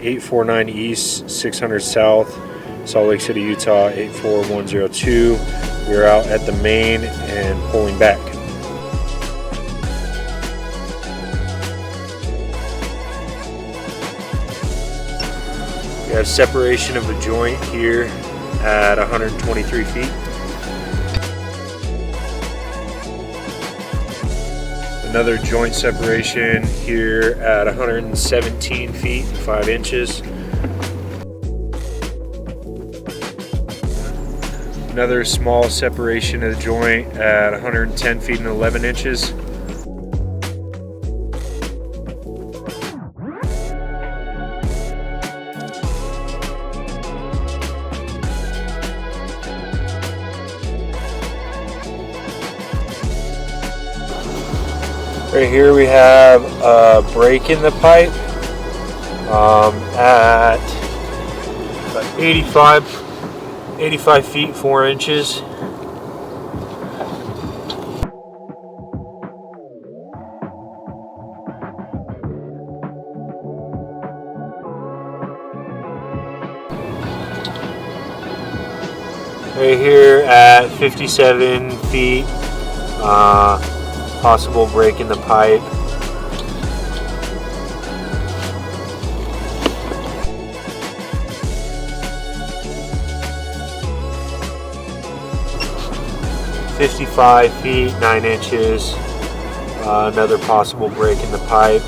849 East, 600 South, Salt Lake City, Utah, 84102. We're out at the main and pulling back. We have separation of a joint here at 123 feet. Another joint separation here at 117 feet and 5 inches. Another small separation of the joint at 110 feet and 11 inches. Right here we have a break in the pipe at about 85 feet 4 inches. Right here at 57 feet. Possible break in the pipe. (55 feet 9 inches). Another possible break in the pipe.